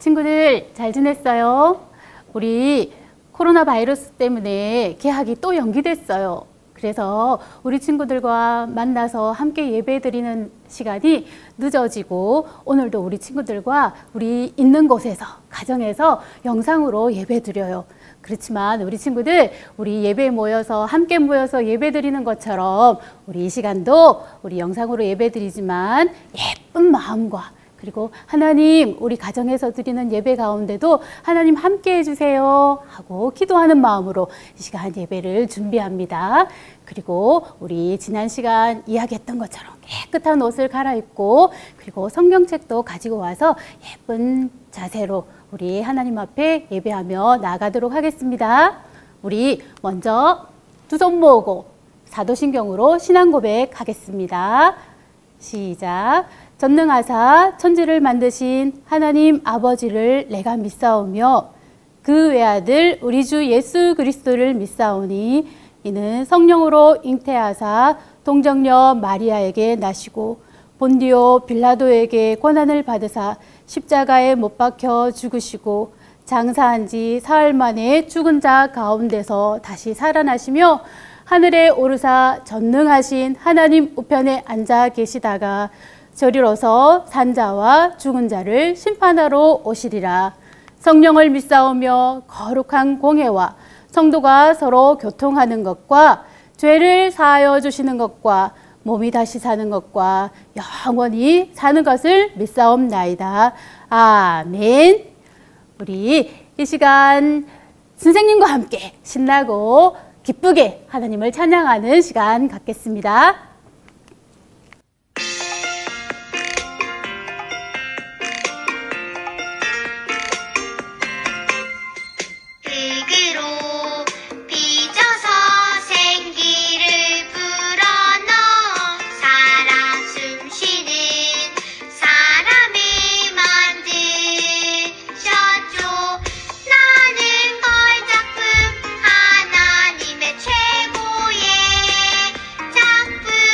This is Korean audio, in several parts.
친구들 잘 지냈어요? 우리 코로나 바이러스 때문에 개학이 또 연기됐어요. 그래서 우리 친구들과 만나서 함께 예배 드리는 시간이 늦어지고 오늘도 우리 친구들과 우리 있는 곳에서 가정에서 영상으로 예배 드려요. 그렇지만 우리 친구들 우리 예배에 모여서 함께 모여서 예배 드리는 것처럼 우리 이 시간도 우리 영상으로 예배 드리지만 예쁜 마음과 그리고 하나님 우리 가정에서 드리는 예배 가운데도 하나님 함께 해주세요 하고 기도하는 마음으로 이 시간 예배를 준비합니다. 그리고 우리 지난 시간 이야기했던 것처럼 깨끗한 옷을 갈아입고 그리고 성경책도 가지고 와서 예쁜 자세로 우리 하나님 앞에 예배하며 나아가도록 하겠습니다. 우리 먼저 두 손 모으고 사도신경으로 신앙 고백하겠습니다. 시작. 전능하사 천지를 만드신 하나님 아버지를 내가 믿사오며 그 외아들 우리 주 예수 그리스도를 믿사오니 이는 성령으로 잉태하사 동정녀 마리아에게 나시고 본디오 빌라도에게 고난을 받으사 십자가에 못 박혀 죽으시고 장사한 지 사흘 만에 죽은 자 가운데서 다시 살아나시며 하늘에 오르사 전능하신 하나님 우편에 앉아 계시다가 저리로서 산자와 죽은 자를 심판하러 오시리라. 성령을 믿사오며 거룩한 공회와 성도가 서로 교통하는 것과 죄를 사하여 주시는 것과 몸이 다시 사는 것과 영원히 사는 것을 믿사옵나이다. 아멘. 우리 이 시간 선생님과 함께 신나고 기쁘게 하나님을 찬양하는 시간 갖겠습니다. 작품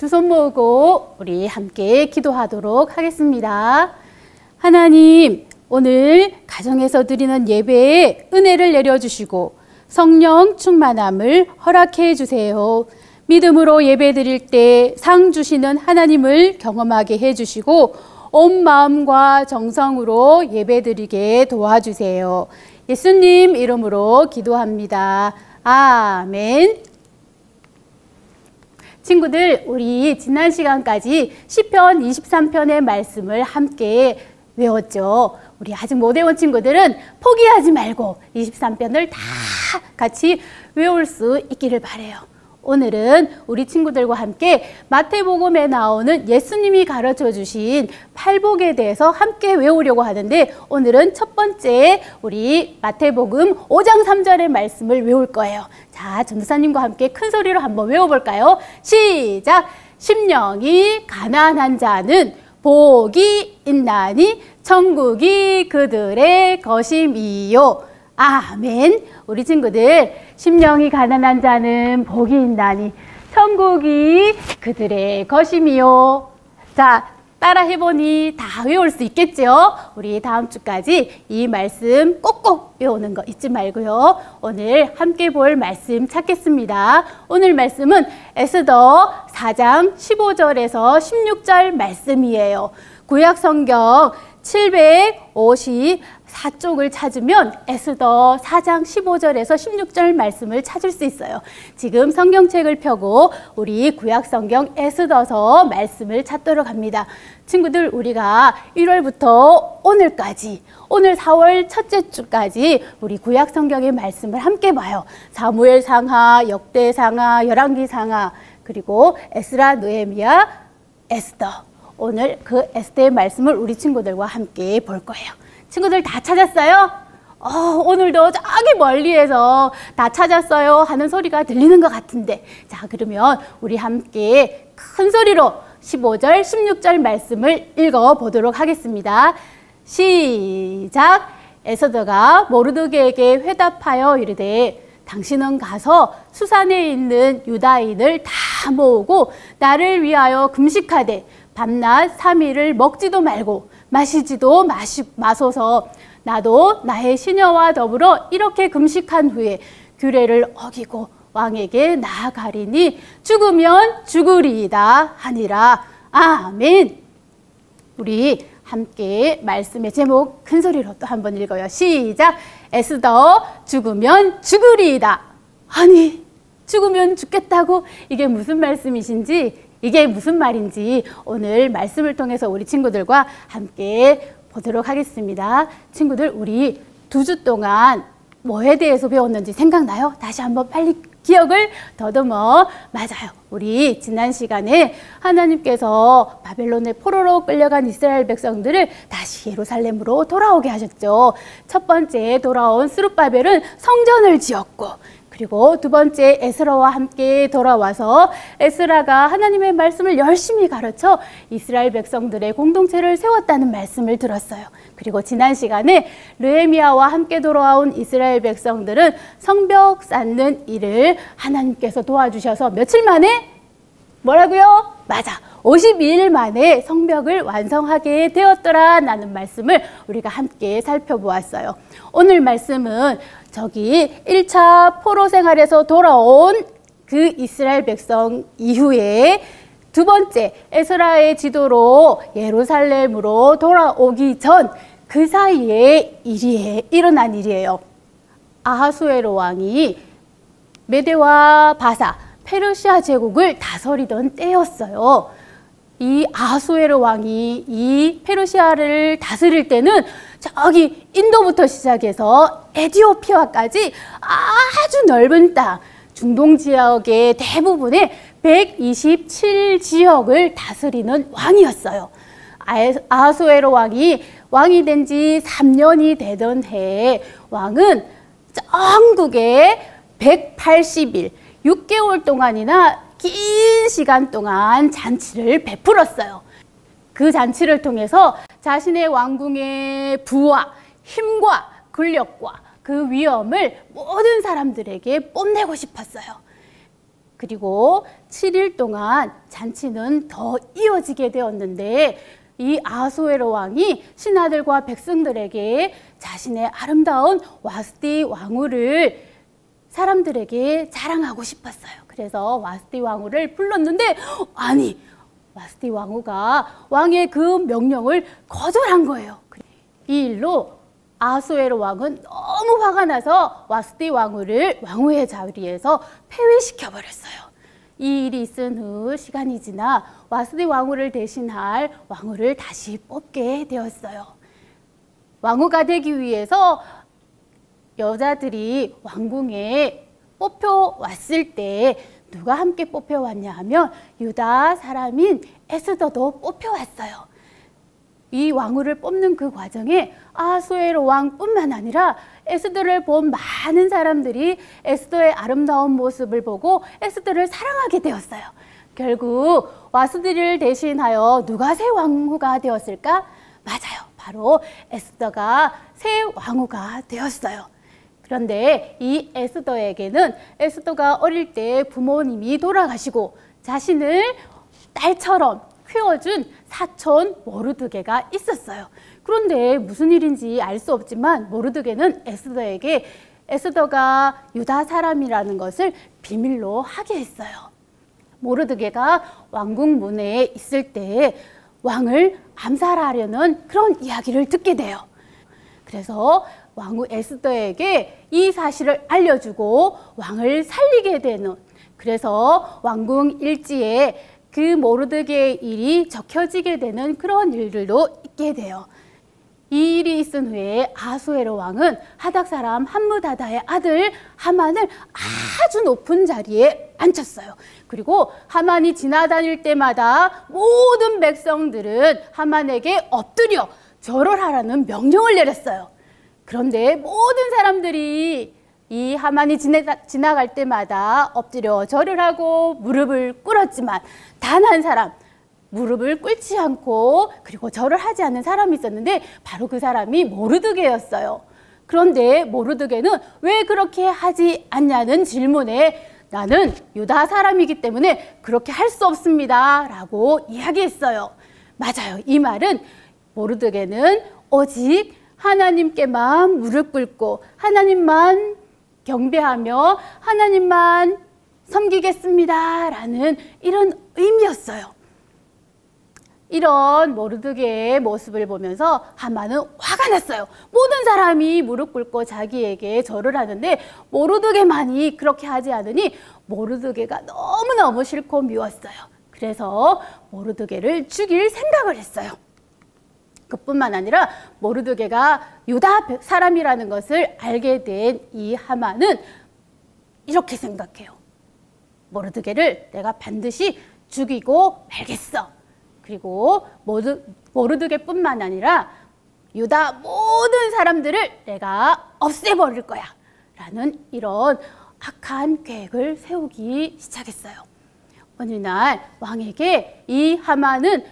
두 손 모으고 우리 함께 기도하도록 하겠습니다. 하나님, 오늘 가정에서 드리는 예배에 은혜를 내려주시고 성령 충만함을 허락해 주세요. 믿음으로 예배 드릴 때 상 주시는 하나님을 경험하게 해주시고 온 마음과 정성으로 예배 드리게 도와주세요. 예수님 이름으로 기도합니다. 아멘. 친구들, 우리 지난 시간까지 시편 23편의 말씀을 함께 외웠죠. 우리 아직 못 외운 친구들은 포기하지 말고 23편을 다 같이 외울 수 있기를 바라요. 오늘은 우리 친구들과 함께 마태복음에 나오는 예수님이 가르쳐 주신 팔복에 대해서 함께 외우려고 하는데, 오늘은 첫 번째 우리 마태복음 5장 3절의 말씀을 외울 거예요. 자, 전도사님과 함께 큰 소리로 한번 외워볼까요? 시작! 심령이 가난한 자는 복이 있나니 천국이 그들의 것임이요. 아멘. 우리 친구들, 심령이 가난한 자는 복이 있나니 천국이 그들의 것임이요. 자, 따라 해보니 다 외울 수 있겠죠? 우리 다음 주까지 이 말씀 꼭꼭 외우는 거 잊지 말고요. 오늘 함께 볼 말씀 찾겠습니다. 오늘 말씀은 에스더 4장 15절에서 16절 말씀이에요. 구약 성경 754쪽을 찾으면 에스더 4장 15절에서 16절 말씀을 찾을 수 있어요. 지금 성경책을 펴고 우리 구약 성경 에스더서 말씀을 찾도록 합니다. 친구들, 우리가 1월부터 오늘까지, 오늘 4월 첫째 주까지 우리 구약 성경의 말씀을 함께 봐요. 사무엘상하, 역대상하, 열왕기상하, 그리고 에스라, 느헤미야, 에스더. 오늘 그 에스더의 말씀을 우리 친구들과 함께 볼 거예요. 친구들 다 찾았어요? 오늘도 저기 멀리에서 다 찾았어요 하는 소리가 들리는 것 같은데, 자, 그러면 우리 함께 큰 소리로 15절, 16절 말씀을 읽어보도록 하겠습니다. 시작! 에스더가 모르드게에게 회답하여 이르되, 당신은 가서 수산에 있는 유다인을 다 모으고 나를 위하여 금식하되 밤낮 3일을 먹지도 말고 마시지도 마소서. 나도 나의 시녀와 더불어 이렇게 금식한 후에 규례를 어기고 왕에게 나아가리니 죽으면 죽으리이다 하니라. 아멘. 우리 함께 말씀의 제목 큰 소리로 또 한번 읽어요. 시작. 에스더 죽으면 죽으리이다. 아니, 죽으면 죽겠다고? 이게 무슨 말씀이신지, 이게 무슨 말인지 오늘 말씀을 통해서 우리 친구들과 함께 보도록 하겠습니다. 친구들, 우리 2주 동안 뭐에 대해서 배웠는지 생각나요? 다시 한번 빨리 기억을 더듬어. 맞아요. 우리 지난 시간에 하나님께서 바벨론의 포로로 끌려간 이스라엘 백성들을 다시 예루살렘으로 돌아오게 하셨죠. 첫 번째 돌아온 스룹바벨은 성전을 지었고, 그리고 두 번째 에스라와 함께 돌아와서 에스라가 하나님의 말씀을 열심히 가르쳐 이스라엘 백성들의 공동체를 세웠다는 말씀을 들었어요. 그리고 지난 시간에 느헤미야와 함께 돌아온 이스라엘 백성들은 성벽 쌓는 일을 하나님께서 도와주셔서 며칠 만에 뭐라고요? 맞아. 52일 만에 성벽을 완성하게 되었더라라는 말씀을 우리가 함께 살펴보았어요. 오늘 말씀은 저기 1차 포로 생활에서 돌아온 그 이스라엘 백성 이후에 두 번째 에스라의 지도로 예루살렘으로 돌아오기 전 그 사이에 일어난 일이에요. 아하수에로 왕이 메대와 바사, 페르시아 제국을 다스리던 때였어요. 이 아하수에로 왕이 이 페르시아를 다스릴 때는 저기 인도부터 시작해서 에티오피아까지 아주 넓은 땅, 중동 지역의 대부분의 127지역을 다스리는 왕이었어요. 아하수에로 왕이 된 지 3년이 되던 해에 왕은 전국에 180일, 6개월 동안이나 긴 시간 동안 잔치를 베풀었어요. 그 잔치를 통해서 자신의 왕궁의 부와 힘과 권력과 그 위엄을 모든 사람들에게 뽐내고 싶었어요. 그리고 7일 동안 잔치는 더 이어지게 되었는데 이 아하수에로 왕이 신하들과 백성들에게 자신의 아름다운 와스티 왕후를 사람들에게 자랑하고 싶었어요. 그래서 와스티 왕후를 불렀는데 아니 와스티 왕후가 왕의 그 명령을 거절한 거예요. 이 일로 아하수에로 왕은 너무 화가 나서 와스티 왕후를 왕후의 자리에서 폐위시켜 버렸어요. 이 일이 있은 후 시간이 지나 와스티 왕후를 대신할 왕후를 다시 뽑게 되었어요. 왕후가 되기 위해서 여자들이 왕궁에 뽑혀왔을 때 누가 함께 뽑혀왔냐 하면 유다 사람인 에스더도 뽑혀왔어요. 이 왕후를 뽑는 그 과정에 아하수에로 왕뿐만 아니라 에스더를 본 많은 사람들이 에스더의 아름다운 모습을 보고 에스더를 사랑하게 되었어요. 결국 와스티를 대신하여 누가 새 왕후가 되었을까? 맞아요. 바로 에스더가 새 왕후가 되었어요. 그런데 이 에스더에게는 에스더가 어릴 때 부모님이 돌아가시고 자신을 딸처럼 키워준 사촌 모르드게가 있었어요. 그런데 무슨 일인지 알 수 없지만 모르드게는 에스더에게 에스더가 유다 사람이라는 것을 비밀로 하게 했어요. 모르드게가 왕궁 문에 있을 때 왕을 암살하려는 그런 이야기를 듣게 돼요. 그래서 왕후 에스더에게 이 사실을 알려주고 왕을 살리게 되는, 그래서 왕궁 일지에 그 모르드게의 일이 적혀지게 되는 그런 일들도 있게 돼요. 이 일이 있은 후에 아하수에로 왕은 하닥 사람 함므다다의 아들 하만을 아주 높은 자리에 앉혔어요. 그리고 하만이 지나다닐 때마다 모든 백성들은 하만에게 엎드려 절을 하라는 명령을 내렸어요. 그런데 모든 사람들이 이 하만이 지나갈 때마다 엎드려 절을 하고 무릎을 꿇었지만 단 한 사람, 무릎을 꿇지 않고 그리고 절을 하지 않는 사람이 있었는데 바로 그 사람이 모르드게였어요. 그런데 모르드게는 왜 그렇게 하지 않냐는 질문에 나는 유다 사람이기 때문에 그렇게 할 수 없습니다 라고 이야기했어요. 맞아요. 이 말은 모르드게는 오직 하나님께만 무릎 꿇고 하나님만 경배하며 하나님만 섬기겠습니다 라는 이런 의미였어요. 이런 모르드게의 모습을 보면서 하만은 화가 났어요. 모든 사람이 무릎 꿇고 자기에게 절을 하는데 모르드게만이 그렇게 하지 않으니 모르드게가 너무너무 싫고 미웠어요. 그래서 모르드게를 죽일 생각을 했어요. 그뿐만 아니라 모르드게가 유다 사람이라는 것을 알게 된 이 하만은 이렇게 생각해요. 모르드게를 내가 반드시 죽이고 말겠어. 그리고 모르드게뿐만 아니라 유다 모든 사람들을 내가 없애버릴 거야 라는 이런 악한 계획을 세우기 시작했어요. 어느 날 왕에게 이 하만은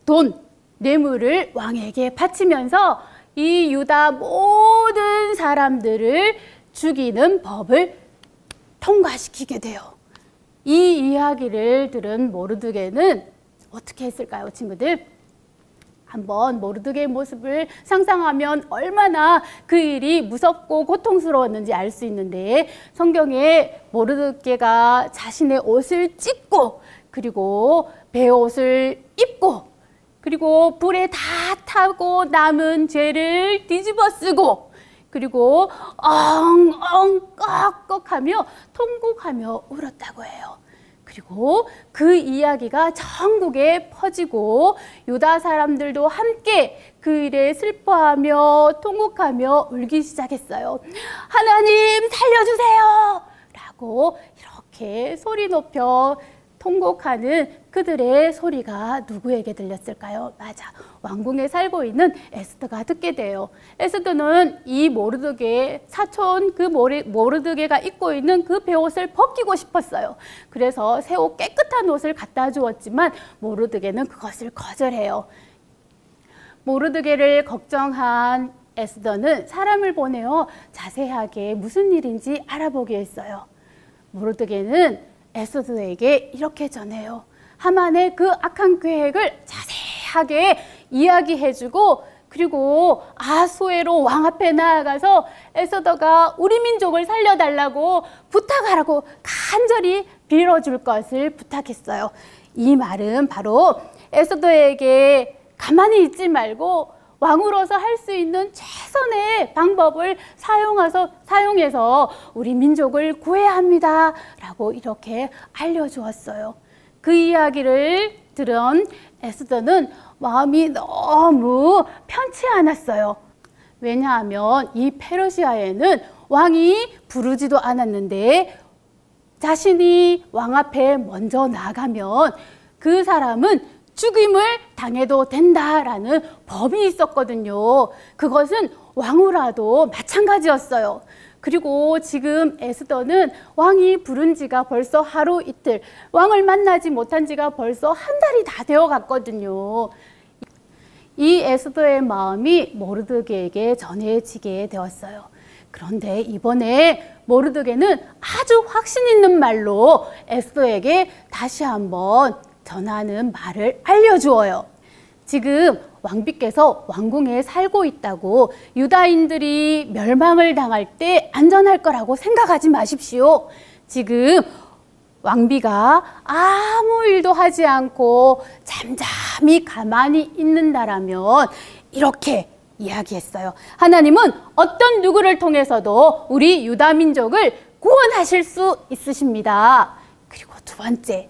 돈, 뇌물을 왕에게 바치면서 이 유다 모든 사람들을 죽이는 법을 통과시키게 돼요. 이 이야기를 들은 모르드게는 어떻게 했을까요, 친구들? 한번 모르드게의 모습을 상상하면 얼마나 그 일이 무섭고 고통스러웠는지 알 수 있는데 성경에 모르드게가 자신의 옷을 찢고 그리고 베옷을 입고 그리고 불에 다 타고 남은 죄를 뒤집어 쓰고 그리고 엉엉 꺽꺽하며 통곡하며 울었다고 해요. 그리고 그 이야기가 전국에 퍼지고 유다 사람들도 함께 그 일에 슬퍼하며 통곡하며 울기 시작했어요. 하나님 살려주세요! 라고 이렇게 소리 높여 통곡하는 그들의 소리가 누구에게 들렸을까요? 맞아, 왕궁에 살고 있는 에스더가 듣게 돼요. 에스더는 이 모르드게 사촌 그 모르드게가 입고 있는 그 베옷을 벗기고 싶었어요. 그래서 새 옷 깨끗한 옷을 갖다 주었지만 모르드게는 그것을 거절해요. 모르드게를 걱정한 에스더는 사람을 보내어 자세하게 무슨 일인지 알아보게 했어요. 모르드게는 에스더에게 이렇게 전해요. 하만의 그 악한 계획을 자세하게 이야기해주고, 그리고 아수에로 왕 앞에 나아가서 에스더가 우리 민족을 살려달라고 부탁하라고 간절히 빌어줄 것을 부탁했어요. 이 말은 바로 에스더에게 가만히 있지 말고 왕으로서 할 수 있는 최선의 방법을 사용해서 우리 민족을 구해야 합니다 라고 이렇게 알려주었어요. 그 이야기를 들은 에스더는 마음이 너무 편치 않았어요. 왜냐하면 이 페르시아에는 왕이 부르지도 않았는데 자신이 왕 앞에 먼저 나가면 그 사람은 죽임을 당해도 된다라는 법이 있었거든요. 그것은 왕후라도 마찬가지였어요. 그리고 지금 에스더는 왕이 부른 지가 벌써 하루 이틀, 왕을 만나지 못한 지가 벌써 한 달이 다 되어 갔거든요. 이 에스더의 마음이 모르드게에게 전해지게 되었어요. 그런데 이번에 모르드게는 아주 확신 있는 말로 에스더에게 다시 한번 전하는 말을 알려주어요. 지금 왕비께서 왕궁에 살고 있다고 유다인들이 멸망을 당할 때 안전할 거라고 생각하지 마십시오. 지금 왕비가 아무 일도 하지 않고 잠잠히 가만히 있는다라면 이렇게 이야기했어요. 하나님은 어떤 누구를 통해서도 우리 유다 민족을 구원하실 수 있으십니다. 그리고 두 번째,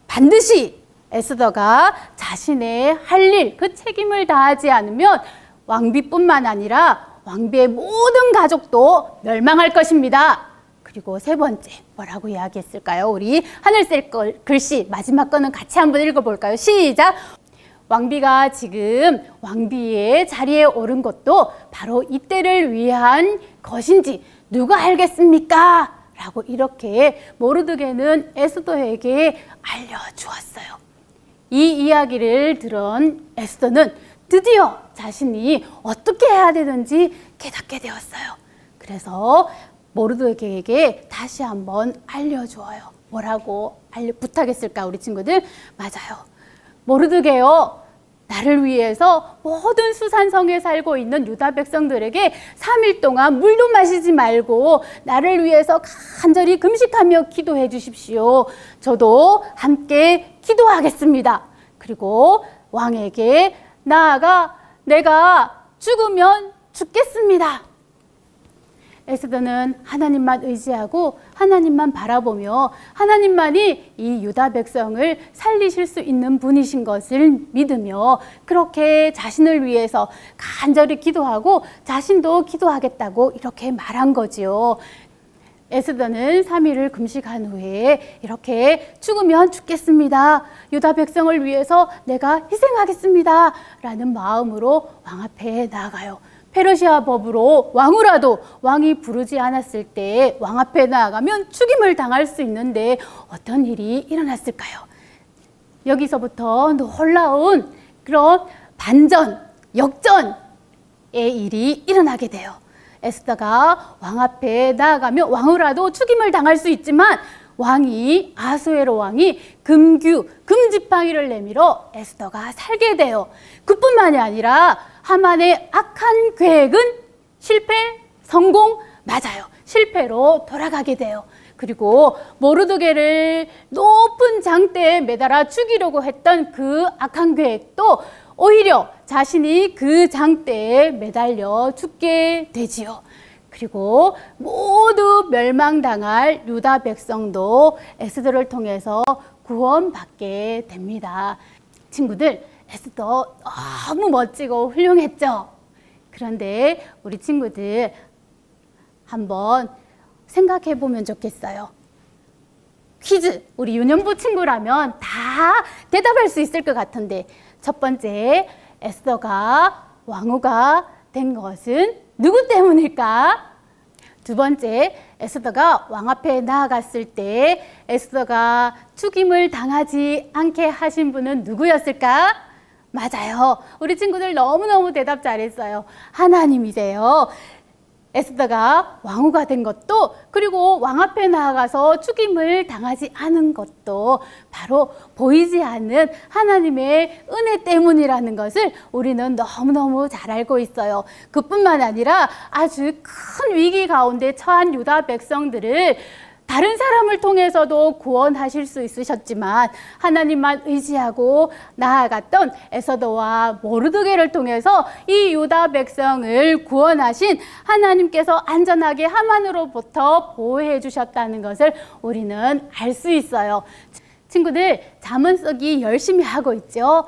반드시 에스더가 자신의 할 일, 그 책임을 다하지 않으면 왕비뿐만 아니라 왕비의 모든 가족도 멸망할 것입니다. 그리고 세 번째, 뭐라고 이야기했을까요? 우리 하늘색 글씨 마지막 거는 같이 한번 읽어볼까요? 시작! 왕비가 지금 왕비의 자리에 오른 것도 바로 이때를 위한 것인지 누가 알겠습니까? 라고 이렇게 모르드게는 에스더에게 알려주었어요. 이 이야기를 들은 에스더는 드디어 자신이 어떻게 해야 되는지 깨닫게 되었어요. 그래서 모르드게에게 다시 한번 알려주어요. 뭐라고 부탁했을까 우리 친구들? 맞아요. 모르드게요, 나를 위해서 모든 수산성에 살고 있는 유다 백성들에게 3일 동안 물도 마시지 말고 나를 위해서 간절히 금식하며 기도해 주십시오. 저도 함께 기도하겠습니다. 그리고 왕에게 나아가 내가 죽으면 죽겠습니다. 에스더는 하나님만 의지하고 하나님만 바라보며 하나님만이 이 유다 백성을 살리실 수 있는 분이신 것을 믿으며 그렇게 자신을 위해서 간절히 기도하고 자신도 기도하겠다고 이렇게 말한 거지요. 에스더는 3일을 금식한 후에 이렇게 죽으면 죽겠습니다. 유다 백성을 위해서 내가 희생하겠습니다. 라는 마음으로 왕 앞에 나아가요. 페르시아 법으로 왕후라도 왕이 부르지 않았을 때 왕 앞에 나아가면 죽임을 당할 수 있는데 어떤 일이 일어났을까요? 여기서부터 놀라운 그런 반전, 역전의 일이 일어나게 돼요. 에스더가 왕 앞에 나아가면 왕후라도 죽임을 당할 수 있지만 왕이 아수에로 왕이 금지팡이를 내밀어 에스더가 살게 돼요. 그뿐만이 아니라 하만의 악한 계획은 실패, 성공, 맞아요. 실패로 돌아가게 돼요. 그리고 모르드게를 높은 장대에 매달아 죽이려고 했던 그 악한 계획도 오히려 자신이 그 장대에 매달려 죽게 되지요. 그리고 모두 멸망당할 유다 백성도 에스더를 통해서 구원받게 됩니다. 친구들, 에스더 너무 멋지고 훌륭했죠? 그런데 우리 친구들 한번 생각해 보면 좋겠어요. 퀴즈, 우리 유년부 친구라면 다 대답할 수 있을 것 같은데, 첫 번째, 에스더가 왕후가 된 것은 누구 때문일까? 두 번째, 에스더가 왕 앞에 나아갔을 때 에스더가 죽임을 당하지 않게 하신 분은 누구였을까? 맞아요. 우리 친구들 너무너무 대답 잘했어요. 하나님이세요. 에스더가 왕후가 된 것도, 그리고 왕 앞에 나아가서 죽임을 당하지 않은 것도 바로 보이지 않는 하나님의 은혜 때문이라는 것을 우리는 너무너무 잘 알고 있어요. 그뿐만 아니라 아주 큰 위기 가운데 처한 유다 백성들을 다른 사람을 통해서도 구원하실 수 있으셨지만 하나님만 의지하고 나아갔던 에스더와 모르드게를 통해서 이 유다 백성을 구원하신 하나님께서 안전하게 하만으로부터 보호해 주셨다는 것을 우리는 알 수 있어요. 친구들, 잠언 쓰기 열심히 하고 있죠?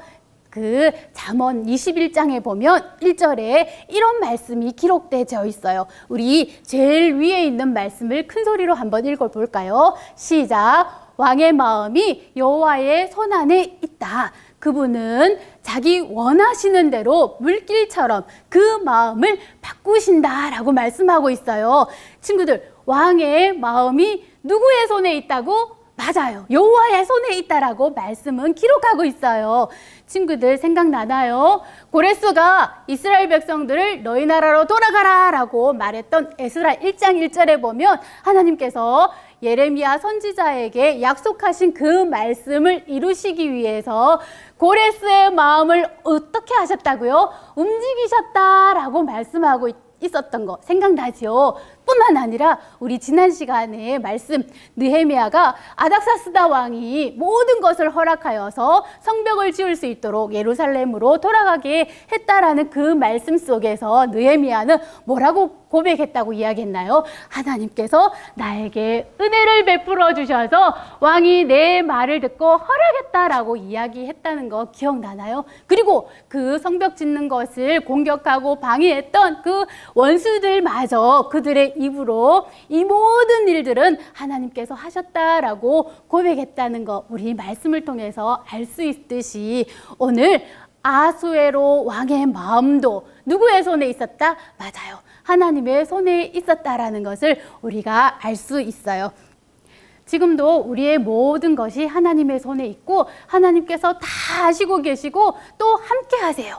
그 잠언 21장에 보면 1절에 이런 말씀이 기록되어 있어요. 우리 제일 위에 있는 말씀을 큰 소리로 한번 읽어볼까요? 시작. 왕의 마음이 여호와의 손 안에 있다. 그분은 자기 원하시는 대로 물길처럼 그 마음을 바꾸신다라고 말씀하고 있어요. 친구들, 왕의 마음이 누구의 손에 있다고? 맞아요. 여호와의 손에 있다라고 말씀은 기록하고 있어요. 친구들, 생각나나요? 고레스가 이스라엘 백성들을 너희 나라로 돌아가라 라고 말했던 에스라 1장 1절에 보면 하나님께서 예레미야 선지자에게 약속하신 그 말씀을 이루시기 위해서 고레스의 마음을 어떻게 하셨다고요? 움직이셨다라고 말씀하고 있었던 거 생각나죠? 뿐만 아니라 우리 지난 시간에 말씀, 느헤미야가 아닥사스다 왕이 모든 것을 허락하여서 성벽을 지을 수 있도록 예루살렘으로 돌아가게 했다라는 그 말씀 속에서 느헤미야는 뭐라고 고백했다고 이야기했나요? 하나님께서 나에게 은혜를 베풀어 주셔서 왕이 내 말을 듣고 허락했다라고 이야기했다는 거 기억나나요? 그리고 그 성벽 짓는 것을 공격하고 방해했던 그 원수들마저 그들의 입으로 이 모든 일들은 하나님께서 하셨다라고 고백했다는 거 우리 말씀을 통해서 알 수 있듯이 오늘 아수에로 왕의 마음도 누구의 손에 있었다? 맞아요. 하나님의 손에 있었다라는 것을 우리가 알 수 있어요. 지금도 우리의 모든 것이 하나님의 손에 있고 하나님께서 다 하시고 계시고 또 함께 하세요.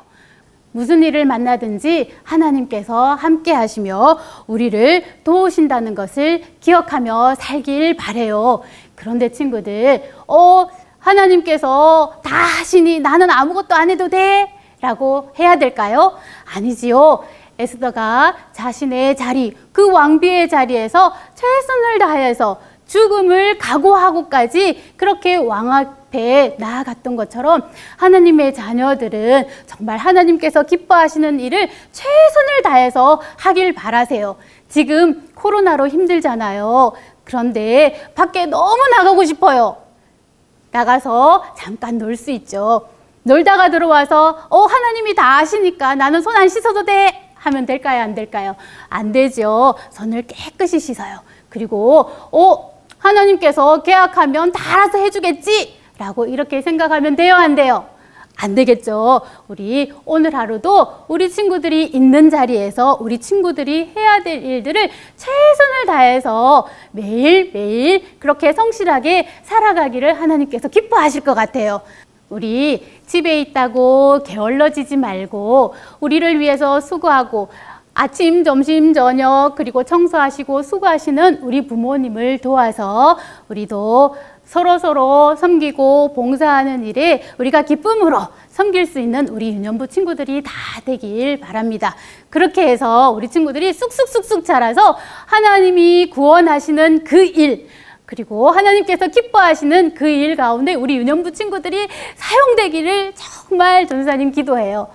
무슨 일을 만나든지 하나님께서 함께 하시며 우리를 도우신다는 것을 기억하며 살길 바래요. 그런데 친구들, 하나님께서 다 하시니 나는 아무것도 안 해도 돼? 라고 해야 될까요? 아니지요. 에스더가 자신의 자리, 그 왕비의 자리에서 최선을 다해서 죽음을 각오하고까지 그렇게 왕 앞에 나아갔던 것처럼 하나님의 자녀들은 정말 하나님께서 기뻐하시는 일을 최선을 다해서 하길 바라세요. 지금 코로나로 힘들잖아요. 그런데 밖에 너무 나가고 싶어요. 나가서 잠깐 놀 수 있죠. 놀다가 들어와서 하나님이 다 아시니까 나는 손 안 씻어도 돼 하면 될까요? 안 될까요? 안 되죠. 손을 깨끗이 씻어요. 그리고 하나님께서 계약하면 다 알아서 해주겠지 라고 이렇게 생각하면 돼요? 안 돼요? 안 되겠죠. 우리 오늘 하루도 우리 친구들이 있는 자리에서 우리 친구들이 해야 될 일들을 최선을 다해서 매일매일 그렇게 성실하게 살아가기를 하나님께서 기뻐하실 것 같아요. 우리 집에 있다고 게을러지지 말고 우리를 위해서 수고하고 아침, 점심, 저녁 그리고 청소하시고 수고하시는 우리 부모님을 도와서 우리도 서로서로 섬기고 봉사하는 일에 우리가 기쁨으로 섬길 수 있는 우리 유년부 친구들이 다 되길 바랍니다. 그렇게 해서 우리 친구들이 쑥쑥쑥쑥 자라서 하나님이 구원하시는 그 일, 그리고 하나님께서 기뻐하시는 그 일 가운데 우리 유년부 친구들이 사용되기를 정말 전도사님 기도해요.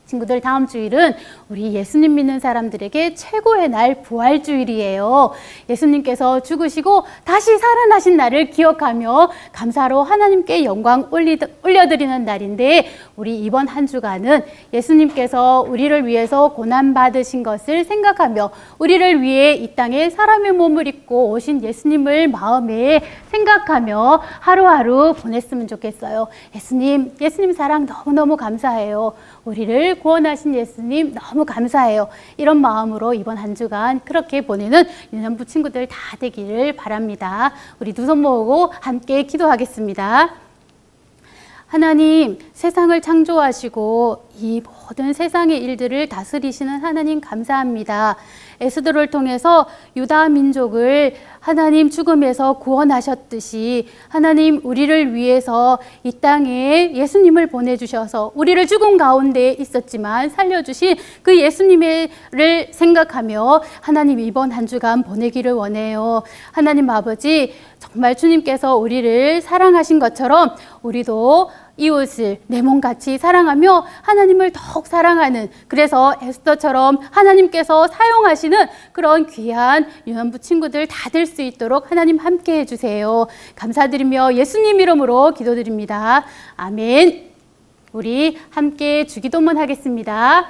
친구들, 다음 주일은 우리 예수님 믿는 사람들에게 최고의 날 부활주일이에요. 예수님께서 죽으시고 다시 살아나신 날을 기억하며 감사로 하나님께 영광 올려드리는 날인데 우리 이번 한 주간은 예수님께서 우리를 위해서 고난받으신 것을 생각하며 우리를 위해 이 땅에 사람의 몸을 입고 오신 예수님을 마음에 생각하며 하루하루 보냈으면 좋겠어요. 예수님 사랑 너무너무 감사해요. 우리를 구원하신 예수님 너무 감사해요. 이런 마음으로 이번 한 주간 그렇게 보내는 유년부 친구들 다 되기를 바랍니다. 우리 두 손 모으고 함께 기도하겠습니다. 하나님, 세상을 창조하시고 이 모든 세상의 일들을 다스리시는 하나님 감사합니다. 에스더를 통해서 유다 민족을 하나님 죽음에서 구원하셨듯이 하나님 우리를 위해서 이 땅에 예수님을 보내주셔서 우리를 죽음 가운데 있었지만 살려주신 그 예수님을 생각하며 하나님 이번 한 주간 보내기를 원해요. 하나님 아버지, 정말 주님께서 우리를 사랑하신 것처럼 우리도 이웃을 내 몸같이 사랑하며 하나님을 더욱 사랑하는, 그래서 에스더처럼 하나님께서 사용하시는 그런 귀한 유년부 친구들 다 될 수 있도록 하나님 함께 해주세요. 감사드리며 예수님 이름으로 기도드립니다. 아멘. 우리 함께 주기도문 하겠습니다.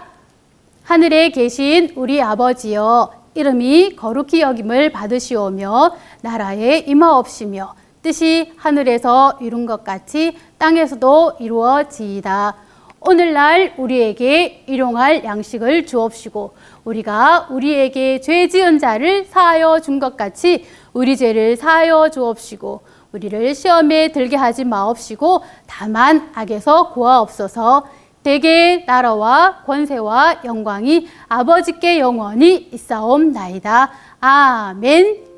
하늘에 계신 우리 아버지여, 이름이 거룩히 여김을 받으시오며 나라에 임하옵시며 뜻이 하늘에서 이룬 것 같이 땅에서도 이루어지이다. 오늘날 우리에게 일용할 양식을 주옵시고 우리가 우리에게 죄 지은 자를 사하여 준 것 같이 우리 죄를 사하여 주옵시고 우리를 시험에 들게 하지 마옵시고 다만 악에서 구하옵소서. 대개 나라와 권세와 영광이 아버지께 영원히 있사옵나이다. 아멘.